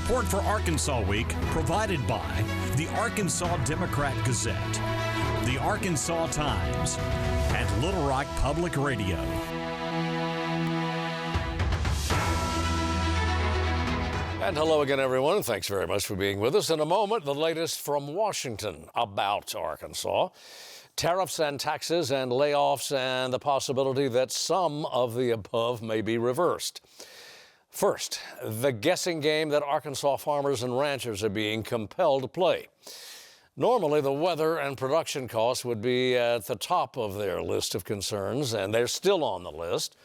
Support for Arkansas Week provided by the Arkansas Democrat-Gazette, the Arkansas Times, and Little Rock Public Radio. And hello again, everyone. Thanks very much for being with us. In a moment, the latest from Washington about Arkansas. Tariffs and taxes and layoffs and the possibility that some of the above may be reversed. First, the guessing game that Arkansas farmers and ranchers are being compelled to play. Normally, the weather and production costs would be at the top of their list of concerns, and they're still on the list.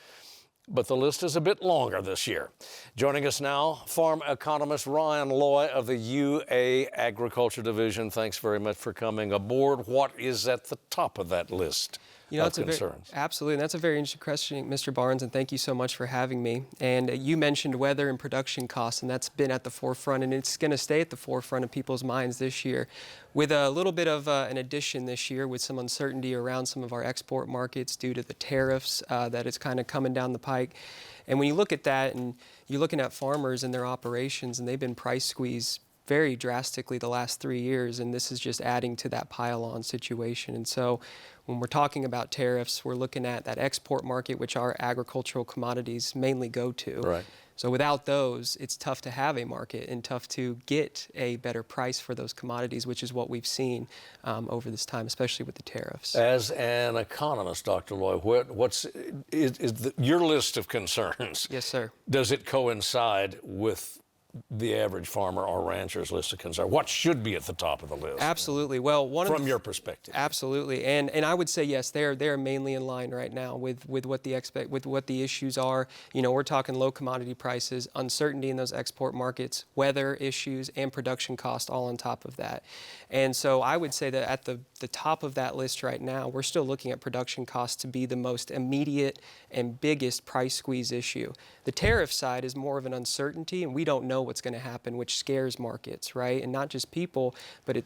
But the list is a bit longer this year. Joining us now, farm economist Ryan Loy of the UA Agriculture Division. Thanks very much for coming aboard. What is at the top of that list of concerns? Absolutely, and that's a very interesting question, Mr. Barnes, and thank you so much for having me. And you mentioned weather and production costs, and that's been at the forefront, and it's going to stay at the forefront of people's minds this year. With a little bit of an addition this year with some uncertainty around some of our export markets due to the tariffs that is kind of coming down the pike. And when you look at that and you're looking at farmers and their operations, and they've been price squeezed very drastically the last 3 years, and this is just adding to that pile-on situation. And so when we're talking about tariffs, we're looking at that export market, which our agricultural commodities mainly go to. Right. So without those, it's tough to have a market and tough to get a better price for those commodities, which is what we've seen over this time, especially with the tariffs. As an economist, Dr. Loy, what's your list of concerns? Yes, sir. Does it coincide with the average farmer or rancher's list of concerns? What should be at the top of the list? Absolutely. Well, from your perspective. Absolutely, and I would say yes, they're mainly in line right now with what the issues are. You know, we're talking low commodity prices, uncertainty in those export markets, weather issues, and production cost all on top of that. And so I would say that at the top of that list right now, we're still looking at production costs to be the most immediate and biggest price squeeze issue. The tariff side is more of an uncertainty, and we don't know what's going to happen, which scares markets, right? And not just people, but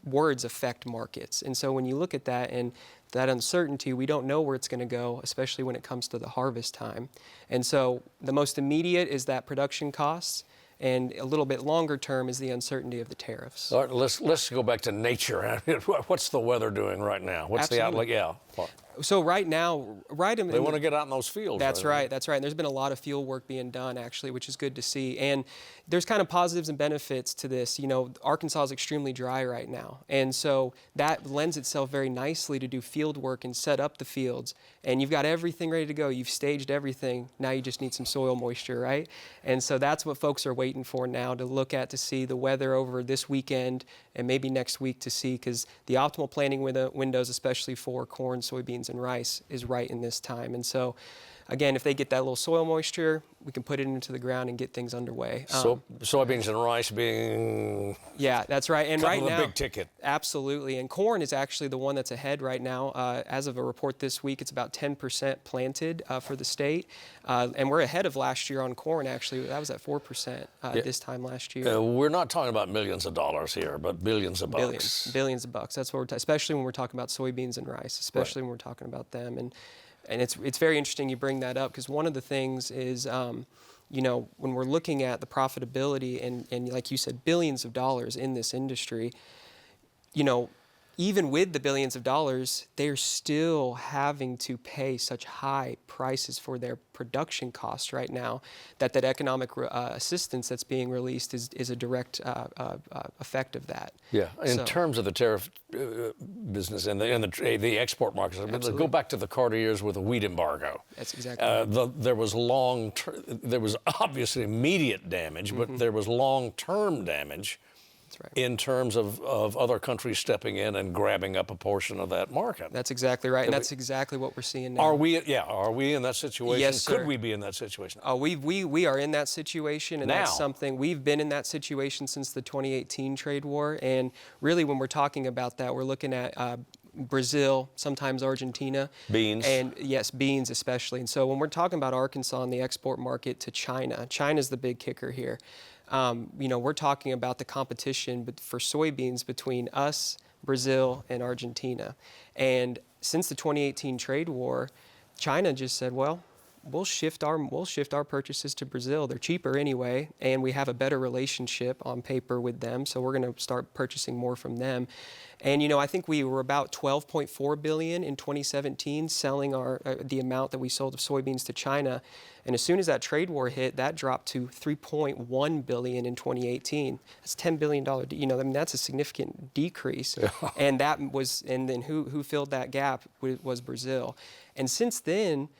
words affect markets. And so when you look at that and that uncertainty, we don't know where it's going to go, especially when it comes to the harvest time. And so the most immediate is that production costs, and a little bit longer term is the uncertainty of the tariffs. All right, let's go back to nature. What's the weather doing right now? What's Absolutely. the outlook? Yeah. So right now, they want to get out in those fields. That's right. That's right. And there's been a lot of field work being done, actually, which is good to see. And there's kind of positives and benefits to this. You know, Arkansas is extremely dry right now. And so that lends itself very nicely to do field work and set up the fields. And you've got everything ready to go. You've staged everything. Now you just need some soil moisture, right? And so that's what folks are waiting for now, to look at, to see the weather over this weekend and maybe next week to see, because the optimal planting windows, especially for corn, soybeans, and rice, is right in this time. And so, again, if they get that little soil moisture, we can put it into the ground and get things underway. So soybeans and rice being... Yeah, that's right. And right now... big ticket. Absolutely. And corn is actually the one that's ahead right now. As of a report this week, it's about 10% planted for the state. And we're ahead of last year on corn, actually. That was at 4% this time last year. We're not talking about millions of dollars here, but billions of bucks. Billions of bucks. That's what we're especially when we're talking about soybeans and rice, especially when we're talking about them. And it's very interesting you bring that up, because one of the things is, you know, when we're looking at the profitability and like you said, billions of dollars in this industry, you know, even with the billions of dollars, they're still having to pay such high prices for their production costs right now that economic assistance that's being released is a direct effect of that. Yeah, in terms of the tariff business and the export markets, Absolutely. Go back to the Carter years with the wheat embargo. That's exactly right. There was obviously immediate damage, but there was long-term damage. Right. In terms of other countries stepping in and grabbing up a portion of that market. That's exactly right, and that's exactly what we're seeing now. Are we in that situation? Yes, sir. Could we be in that situation? We are in that situation, and now. That's something we've been in that situation since the 2018 trade war. And really, when we're talking about that, we're looking at Brazil, sometimes Argentina. Beans. And yes, beans especially. And so when we're talking about Arkansas and the export market to China's the big kicker here. You know, we're talking about the competition for soybeans between us, Brazil, and Argentina. And since the 2018 trade war, China just said, well, we'll shift our purchases to Brazil. They're cheaper anyway, and we have a better relationship on paper with them, so we're going to start purchasing more from them. And I think we were about 12.4 billion in 2017 selling the amount that we sold of soybeans to China. And as soon as that trade war hit, that dropped to 3.1 billion in 2018. That's $10 billion. That's a significant decrease. Yeah. And then who filled that gap was Brazil. And since then,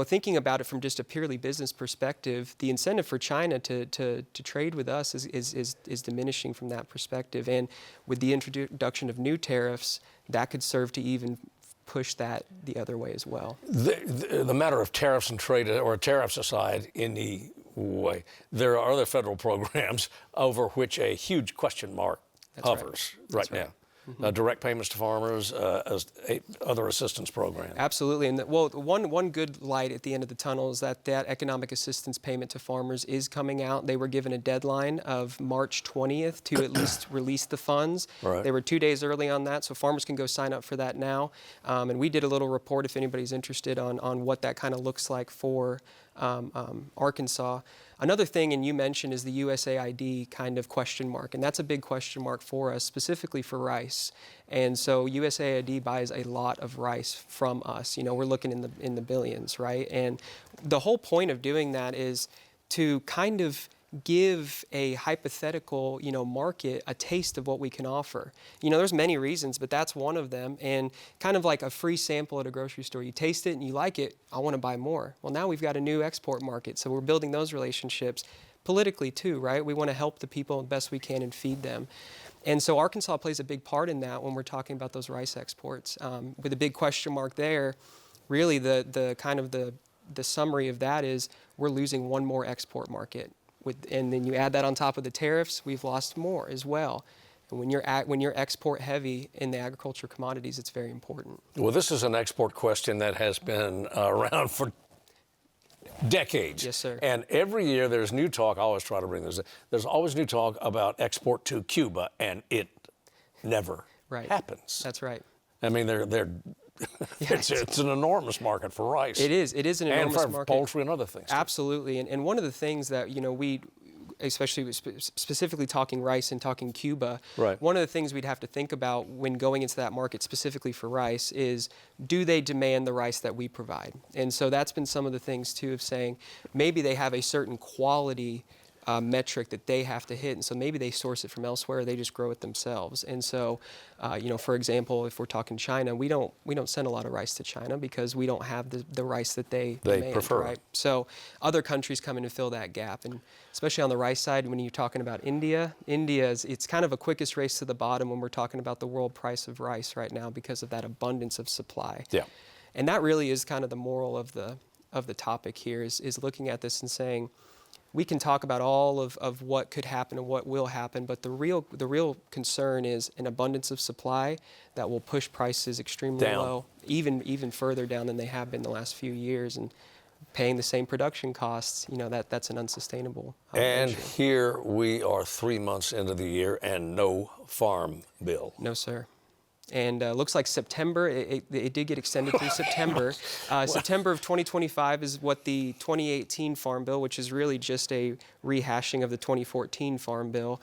thinking about it from just a purely business perspective, the incentive for China to trade with us is diminishing from that perspective. And with the introduction of new tariffs, that could serve to even push that the other way as well. The matter of tariffs and trade, or tariffs aside, anyway, there are other federal programs over which a huge question mark hovers right now. Mm-hmm. Direct payments to farmers, other assistance programs. Absolutely, and one good light at the end of the tunnel is that economic assistance payment to farmers is coming out. They were given a deadline of March 20th to at least release the funds. Right. They were 2 days early on that, so farmers can go sign up for that now. And we did a little report if anybody's interested on what that kind of looks like for Arkansas. Another thing, and you mentioned, is the USAID kind of question mark, and that's a big question mark for us, specifically for rice. And so USAID buys a lot of rice from us. We're looking in the billions, right? And the whole point of doing that is to kind of give a hypothetical, market a taste of what we can offer. There's many reasons, but that's one of them. And kind of like a free sample at a grocery store. You taste it and you like it, I want to buy more. Well, now we've got a new export market, so we're building those relationships politically too, right? We want to help the people the best we can and feed them. And so Arkansas plays a big part in that when we're talking about those rice exports. With a big question mark there, really the kind of the summary of that is we're losing one more export market. And then you add that on top of the tariffs, we've lost more as well. And when you're export heavy in the agriculture commodities, it's very important. Well, this is an export question that has been around for decades. Yes, sir. And every year there's new talk. I always try to bring this. There's always new talk about export to Cuba, and it never happens. That's right. I mean, it's an enormous market for rice. It is an enormous market. And for poultry and other things. Absolutely. And one of the things that, we, especially specifically talking rice and talking Cuba, one of the things we'd have to think about when going into that market specifically for rice is, do they demand the rice that we provide? And so that's been some of the things, too, of saying maybe they have a certain quality metric that they have to hit, and so maybe they source it from elsewhere, or they just grow it themselves. And so, for example, if we're talking China, we don't send a lot of rice to China because we don't have the rice that they demand, prefer. Right? So other countries come in to fill that gap, and especially on the rice side, when you're talking about India, it's kind of a quickest race to the bottom when we're talking about the world price of rice right now because of that abundance of supply. Yeah. And that really is kind of the moral of the topic here is looking at this and saying, we can talk about all of what could happen and what will happen, but the real concern is an abundance of supply that will push prices extremely low, even further down than they have been the last few years, and paying the same production costs, that's an unsustainable And issue. Here we are 3 months into the year and no farm bill. No, sir. And looks like September, it did get extended through September. September of 2025 is what the 2018 Farm Bill, which is really just a rehashing of the 2014 Farm Bill.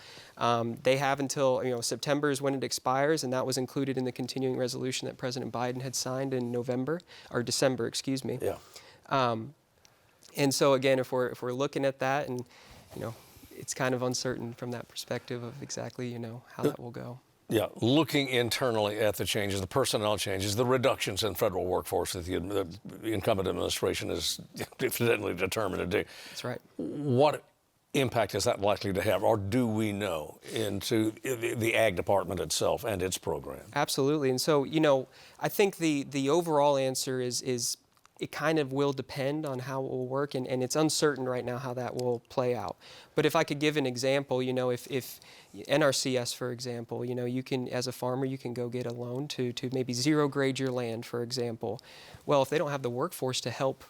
They have until, September is when it expires, and that was included in the continuing resolution that President Biden had signed in December, excuse me. Yeah. And so again, if we're looking at that, and, it's kind of uncertain from that perspective of exactly, how that will go. Yeah, looking internally at the changes, the personnel changes, the reductions in federal workforce that the incumbent administration is evidently determined to do. That's right. What impact is that likely to have, or do we know, into the ag department itself and its program? Absolutely. And so, I think the overall answer is it kind of will depend on how it will work, and it's uncertain right now how that will play out. But if I could give an example, if NRCS, for example, you can, as a farmer, you can go get a loan to maybe zero grade your land, for example. Well, if they don't have the workforce to help,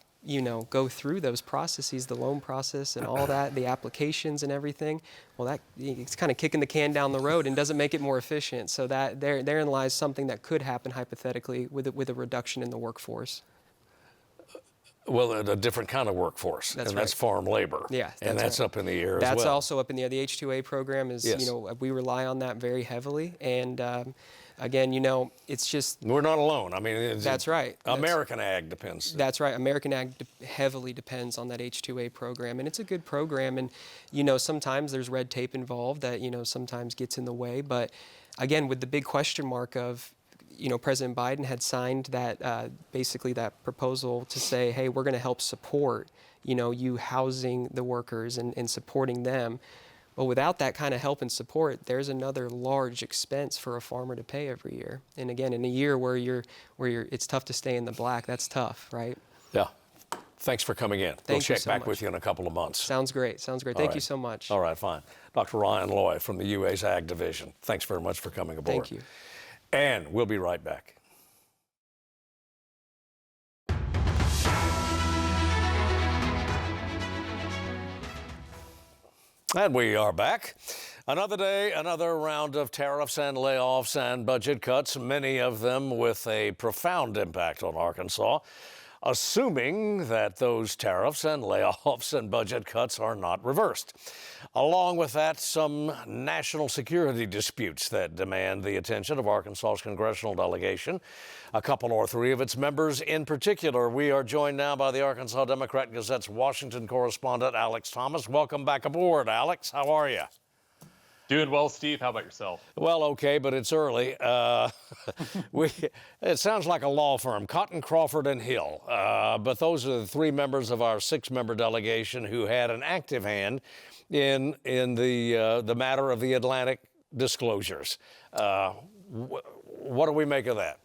go through those processes, the loan process and all that, the applications and everything, well, it's kind of kicking the can down the road and doesn't make it more efficient. So that therein lies something that could happen hypothetically with a reduction in the workforce. Well, a different kind of workforce, That's and right. that's farm labor. Yeah, and that's right. up in the air as That's well. also up in the air. The H-2A program is, Yes. we rely on that very heavily. And again, it's just. We're not alone. I mean, That's right. American ag depends. That's right. American ag heavily depends on that H-2A program, and it's a good program. And sometimes there's red tape involved that sometimes gets in the way. But again, with the big question mark of, President Biden had signed that basically that proposal to say, hey, we're going to help support you housing the workers and supporting them. But without that kind of help and support, there's another large expense for a farmer to pay every year. And again, in a year where it's tough to stay in the black, that's tough, right? Yeah. Thanks for coming in. We'll check back with you in a couple of months. Sounds great. Thank you so much. All right, fine. Dr. Ryan Loy from the UA's Ag Division. Thanks very much for coming aboard. Thank you. And we'll be right back. And we are back. Another day, another round of tariffs and layoffs and budget cuts, many of them with a profound impact on Arkansas, assuming that those tariffs and layoffs and budget cuts are not reversed. Along with that, some national security disputes that demand the attention of Arkansas's congressional delegation, a couple or three of its members in particular. We are joined now by the Arkansas Democrat-Gazette's Washington correspondent, Alex Thomas. Welcome back aboard, Alex. How are you? Doing well, Steve. How about yourself? Well, okay, but it's early. It sounds like a law firm, Cotton, Crawford, and Hill. But those are the three members of our six-member delegation who had an active hand in the matter of the Atlantic disclosures. What do we make of that?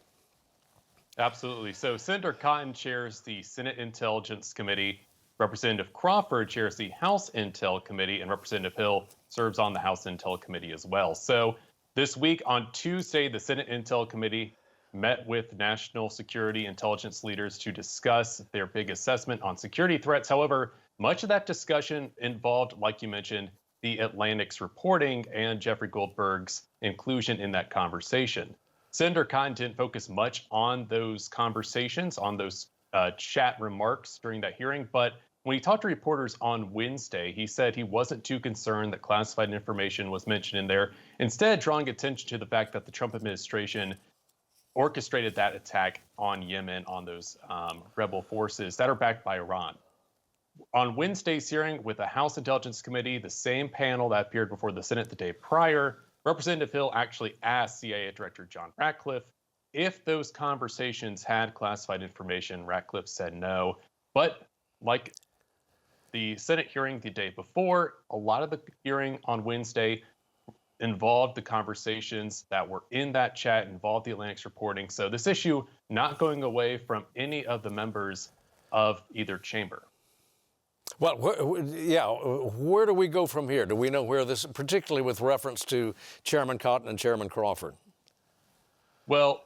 Absolutely. So Senator Cotton chairs the Senate Intelligence Committee. Representative Crawford chairs the House Intel Committee, and Representative Hill serves on the House Intel Committee as well. So this week on Tuesday, the Senate Intel Committee met with national security intelligence leaders to discuss their big assessment on security threats. However, much of that discussion involved, like you mentioned, the Atlantic's reporting and Jeffrey Goldberg's inclusion in that conversation. Senator Cotton didn't focus much on those conversations, on those chat remarks during that hearing, but when he talked to reporters on Wednesday, he said he wasn't too concerned that classified information was mentioned in there, instead drawing attention to the fact that the Trump administration orchestrated that attack on Yemen, on those rebel forces that are backed by Iran. On Wednesday's hearing with the House Intelligence Committee, the same panel that appeared before the Senate the day prior, Representative Hill actually asked CIA Director John Ratcliffe if those conversations had classified information. Ratcliffe said no. But like the Senate hearing the day before, a lot of the hearing on Wednesday involved the conversations that were in that chat, involved the Atlantic's reporting. So this issue not going away from any of the members of either chamber. Well, where do we go from here? Do we know where this, particularly with reference to Chairman Cotton and Chairman Crawford? Well,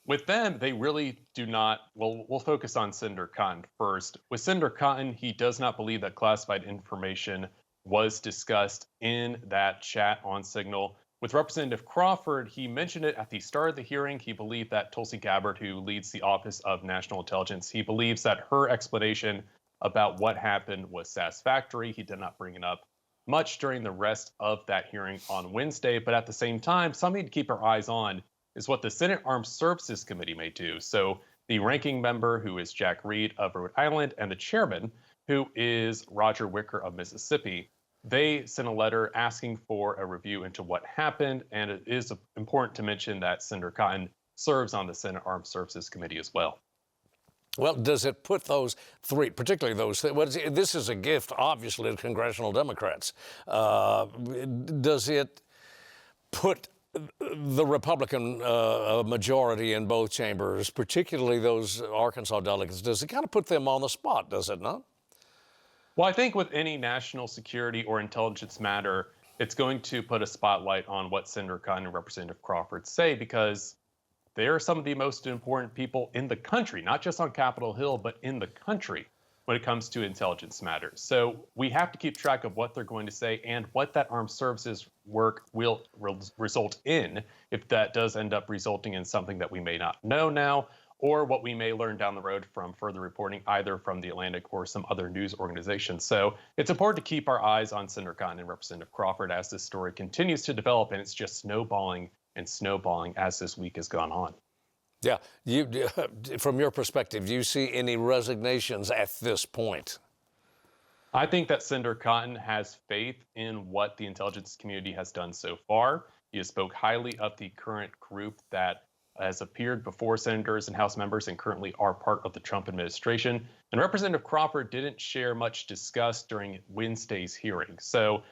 with them, they really do not. Well, we'll focus on Senator Cotton first. With Senator Cotton, he does not believe that classified information was discussed in that chat on Signal. With Representative Crawford, he mentioned it at the start of the hearing. He believed that Tulsi Gabbard, who leads the Office of National Intelligence, he believes that her explanation about what happened was satisfactory. He did not bring it up much during the rest of that hearing on Wednesday. But at the same time, something to keep our eyes on is what the Senate Armed Services Committee may do. So the ranking member, who is Jack Reed of Rhode Island, and the chairman, who is Roger Wicker of Mississippi, they sent a letter asking for a review into what happened. And it is important to mention that Senator Cotton serves on the Senate Armed Services Committee as well. Well, does it put those three, particularly those, this is a gift, obviously, to congressional Democrats. Does it put the Republican majority in both chambers, particularly those Arkansas delegates, does it kind of put them on the spot, does it not? Well, I think with any national security or intelligence matter, it's going to put a spotlight on what Senator Cotton and Representative Crawford say, because they are some of the most important people in the country, not just on Capitol Hill, but in the country when it comes to intelligence matters. So we have to keep track of what they're going to say and what that armed services work will result in, if that does end up resulting in something that we may not know now, or what we may learn down the road from further reporting, either from The Atlantic or some other news organization. So it's important to keep our eyes on Senator Cotton and Representative Crawford as this story continues to develop, and it's just snowballing and snowballing as this week has gone on. Yeah, from your perspective, do you see any resignations at this point? I think that Senator Cotton has faith in what the intelligence community has done so far. He has spoke highly of the current group that has appeared before senators and House members and currently are part of the Trump administration. And Representative Crawford didn't share much discussed during Wednesday's hearing. So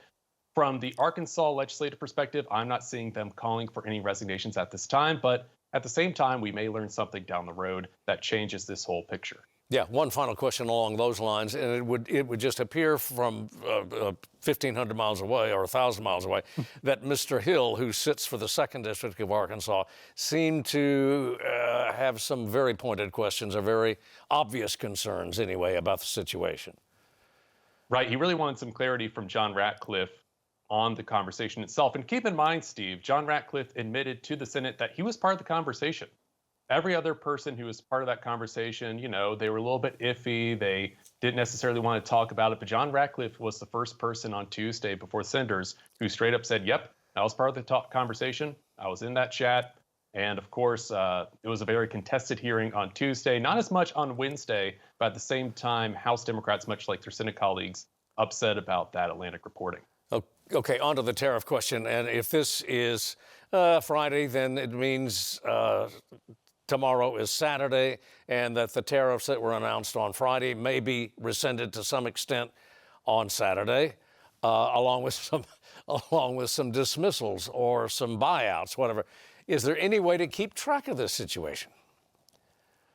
from the Arkansas legislative perspective, I'm not seeing them calling for any resignations at this time, but at the same time, we may learn something down the road that changes this whole picture. Yeah, one final question along those lines, and it would just appear from 1,500 miles away or 1,000 miles away that Mr. Hill, who sits for the 2nd District of Arkansas, seemed to have some very pointed questions or very obvious concerns, anyway, about the situation. Right. He really wanted some clarity from John Ratcliffe on the conversation itself. And keep in mind, Steve, John Ratcliffe admitted to the Senate that he was part of the conversation. Every other person who was part of that conversation, they were a little bit iffy. They didn't necessarily want to talk about it. But John Ratcliffe was the first person on Tuesday before senators who straight up said, yep, I was part of the conversation. I was in that chat. And of course, it was a very contested hearing on Tuesday, not as much on Wednesday, but at the same time, House Democrats, much like their Senate colleagues, upset about that Atlantic reporting. Okay, on to the tariff question. And if this is Friday, then it means tomorrow is Saturday, and that the tariffs that were announced on Friday may be rescinded to some extent on Saturday, along with some dismissals or some buyouts, whatever. Is there any way to keep track of this situation?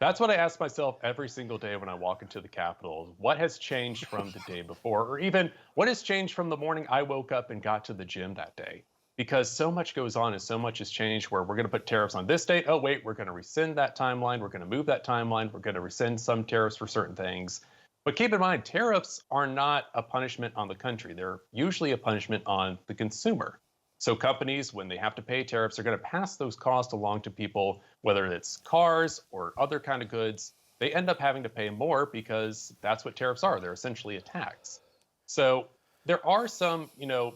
That's what I ask myself every single day when I walk into the Capitol. What has changed from the day before, or even what has changed from the morning I woke up and got to the gym that day? Because so much goes on and so much has changed where we're going to put tariffs on this date. Oh, wait, we're going to rescind that timeline. We're going to move that timeline. We're going to rescind some tariffs for certain things. But keep in mind, tariffs are not a punishment on the country. They're usually a punishment on the consumer. So companies, when they have to pay tariffs, are going to pass those costs along to people, whether it's cars or other kind of goods. They end up having to pay more because that's what tariffs are. They're essentially a tax. So there are some,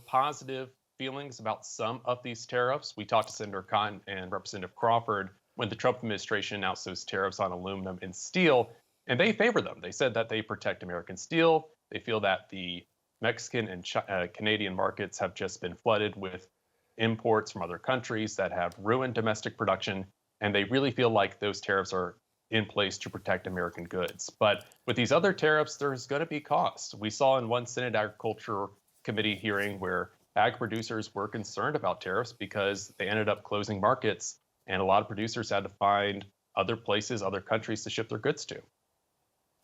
positive feelings about some of these tariffs. We talked to Senator Cotton and Representative Crawford when the Trump administration announced those tariffs on aluminum and steel, and they favor them. They said that they protect American steel. They feel that the Mexican and Canadian markets have just been flooded with imports from other countries that have ruined domestic production, and they really feel like those tariffs are in place to protect American goods. But with these other tariffs, there's going to be costs. We saw in one Senate Agriculture Committee hearing where ag producers were concerned about tariffs because they ended up closing markets, and a lot of producers had to find other places, other countries to ship their goods to.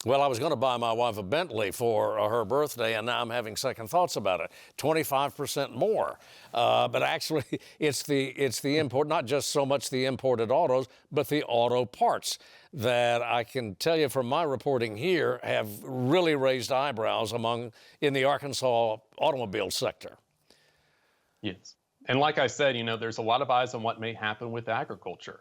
Well, I was going to buy my wife a Bentley for her birthday, and now I'm having second thoughts about it. 25% more. But actually, it's the import, not just so much the imported autos, but the auto parts that I can tell you from my reporting here have really raised eyebrows in the Arkansas automobile sector. Yes. And like I said, there's a lot of eyes on what may happen with agriculture.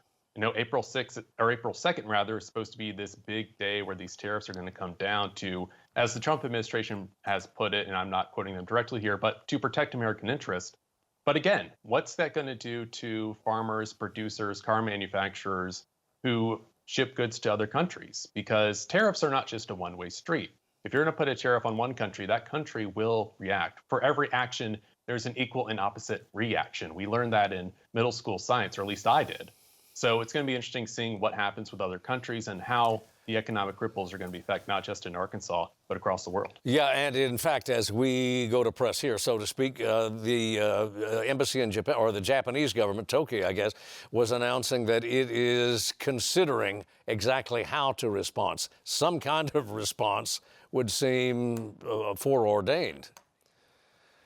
April 6th or April 2nd, rather, is supposed to be this big day where these tariffs are going to come down to, as the Trump administration has put it, and I'm not quoting them directly here, but to protect American interest. But again, what's that going to do to farmers, producers, car manufacturers who ship goods to other countries? Because tariffs are not just a one-way street. If you're going to put a tariff on one country, that country will react. For every action, there's an equal and opposite reaction. We learned that in middle school science, or at least I did. So it's going to be interesting seeing what happens with other countries and how the economic ripples are going to be affected, not just in Arkansas, but across the world. Yeah, and in fact, as we go to press here, so to speak, the embassy in Japan, or the Japanese government, Tokyo, I guess, was announcing that it is considering exactly how to respond. Some kind of response would seem foreordained.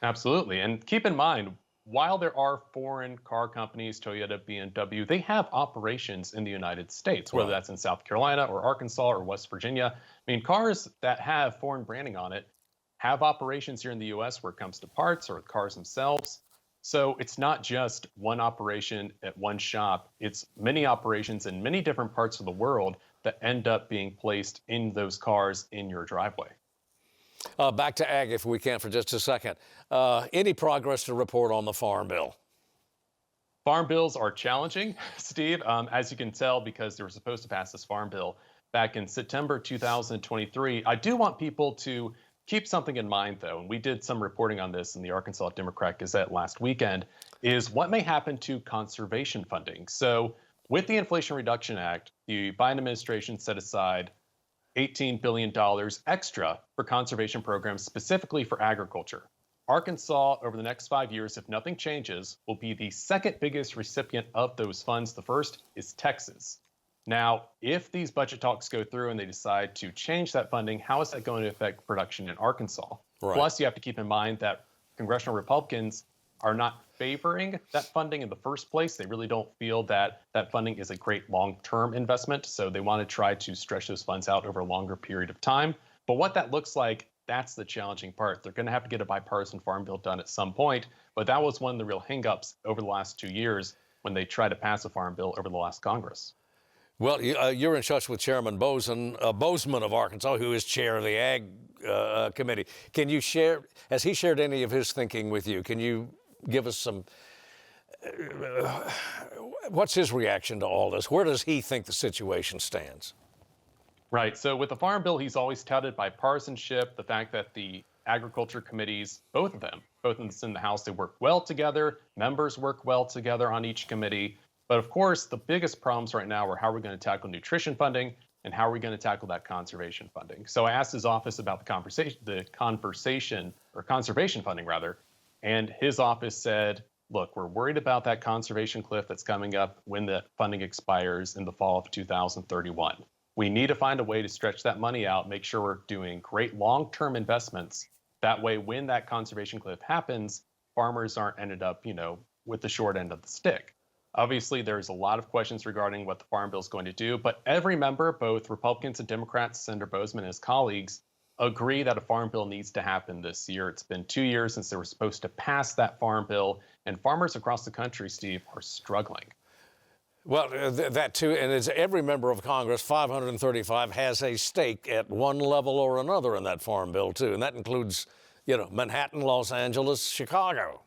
Absolutely. And keep in mind, while there are foreign car companies, Toyota, BMW, they have operations in the United States, whether that's in South Carolina or Arkansas or West Virginia. I mean, cars that have foreign branding on it have operations here in the U.S. where it comes to parts or cars themselves. So it's not just one operation at one shop. It's many operations in many different parts of the world that end up being placed in those cars in your driveway. Back to ag, if we can, for just a second. Any progress to report on the Farm Bill? Farm bills are challenging, Steve, as you can tell, because they were supposed to pass this Farm Bill back in September 2023. I do want people to keep something in mind, though, and we did some reporting on this in the Arkansas Democrat-Gazette last weekend, is what may happen to conservation funding. So with the Inflation Reduction Act, the Biden administration set aside $18 billion extra for conservation programs specifically for agriculture. Arkansas, over the next 5 years, if nothing changes, will be the second biggest recipient of those funds. The first is Texas. Now, if these budget talks go through and they decide to change that funding, how is that going to affect production in Arkansas? Right. Plus, you have to keep in mind that congressional Republicans are not favoring that funding in the first place. They really don't feel that that funding is a great long-term investment. So they want to try to stretch those funds out over a longer period of time. But what that looks like, that's the challenging part. They're going to have to get a bipartisan farm bill done at some point. But that was one of the real hangups over the last 2 years when they tried to pass a farm bill over the last Congress. Well, you're in touch with Chairman Bozeman of Arkansas, who is chair of the Ag Committee. Can you share, has he shared any of his thinking with you? Can you give us some, what's his reaction to all this? Where does he think the situation stands? Right. So with the Farm Bill, he's always touted bipartisanship, the fact that the agriculture committees, both of them, both in the House, they work well together. Members work well together on each committee. But of course, the biggest problems right now are how we're going to tackle nutrition funding and how are we going to tackle that conservation funding. So I asked his office about the conservation funding rather, and his office said, look, we're worried about that conservation cliff that's coming up when the funding expires in the fall of 2031. We need to find a way to stretch that money out, make sure we're doing great long-term investments. That way, when that conservation cliff happens, farmers aren't ended up, with the short end of the stick. Obviously, there's a lot of questions regarding what the Farm Bill is going to do, but every member, both Republicans and Democrats, Senator Bozeman and his colleagues, agree that a Farm Bill needs to happen this year. It's been 2 years since they were supposed to pass that Farm Bill, and farmers across the country, Steve, are struggling. Well, that too, and it's every member of Congress, 535, has a stake at one level or another in that Farm Bill, too, and that includes, Manhattan, Los Angeles, Chicago.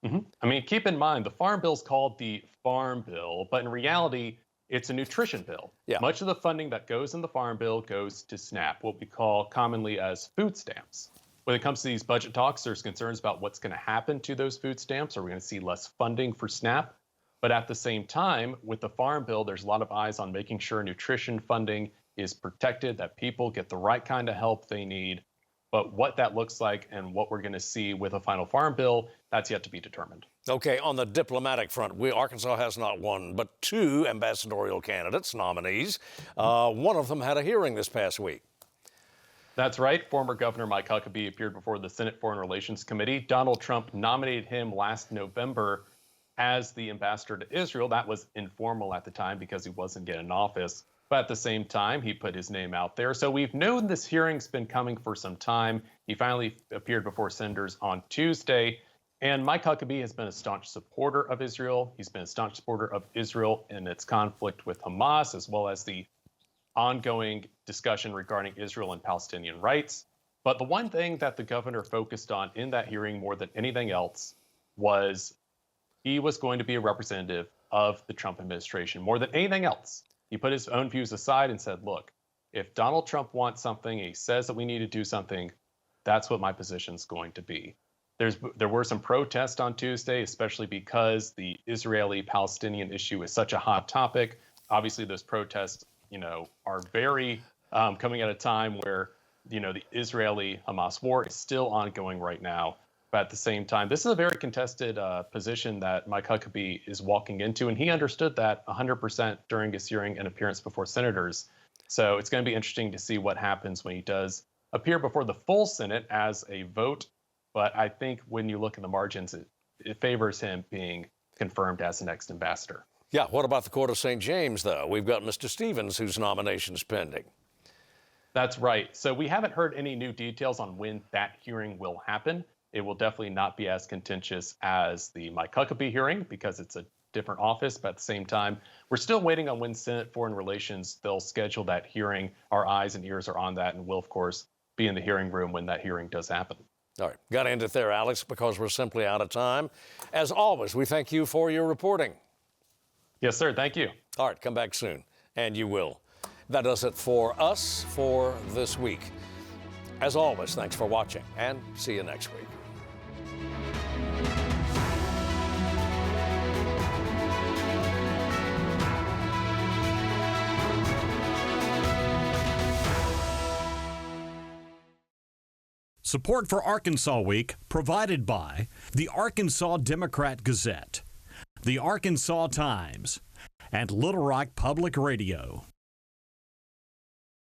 Mm-hmm. I mean, keep in mind, the Farm Bill is called the Farm Bill, but in reality, it's a nutrition bill. Yeah. Much of the funding that goes in the Farm Bill goes to SNAP, what we call commonly as food stamps. When it comes to these budget talks, there's concerns about what's going to happen to those food stamps. Are we going to see less funding for SNAP? But at the same time, with the Farm Bill, there's a lot of eyes on making sure nutrition funding is protected, that people get the right kind of help they need. But what that looks like and what we're going to see with a final Farm Bill, that's yet to be determined. Okay, on the diplomatic front, Arkansas has not one, but two ambassadorial candidates, nominees. One of them had a hearing this past week. That's right. Former Governor Mike Huckabee appeared before the Senate Foreign Relations Committee. Donald Trump nominated him last November as the ambassador to Israel. That was informal at the time because he wasn't yet in office. But at the same time, he put his name out there. So we've known this hearing's been coming for some time. He finally appeared before senators on Tuesday. And Mike Huckabee has been a staunch supporter of Israel. He's been a staunch supporter of Israel in its conflict with Hamas, as well as the ongoing discussion regarding Israel and Palestinian rights. But the one thing that the governor focused on in that hearing more than anything else was he was going to be a representative of the Trump administration more than anything else. He put his own views aside and said, look, if Donald Trump wants something and he says that we need to do something, that's what my position's going to be. There were some protests on Tuesday, especially because the Israeli-Palestinian issue is such a hot topic. Obviously, those protests, are very coming at a time where, the Israeli-Hamas war is still ongoing right now. But at the same time, this is a very contested position that Mike Huckabee is walking into, and he understood that 100% during his hearing and appearance before senators. So it's going to be interesting to see what happens when he does appear before the full Senate as a vote. But I think when you look at the margins, it favors him being confirmed as the next ambassador. Yeah, what about the Court of St. James, though? We've got Mr. Stevens, whose nomination's pending. That's right. So we haven't heard any new details on when that hearing will happen. It will definitely not be as contentious as the Mike Huckabee hearing because it's a different office, but at the same time, we're still waiting on when Senate Foreign Relations, they'll schedule that hearing. Our eyes and ears are on that, and we'll, of course, be in the hearing room when that hearing does happen. All right, got to end it there, Alex, because we're simply out of time. As always, we thank you for your reporting. Yes, sir. Thank you. All right, come back soon, and you will. That does it for us for this week. As always, thanks for watching, and see you next week. Support for Arkansas Week provided by the Arkansas Democrat-Gazette, the Arkansas Times, and Little Rock Public Radio.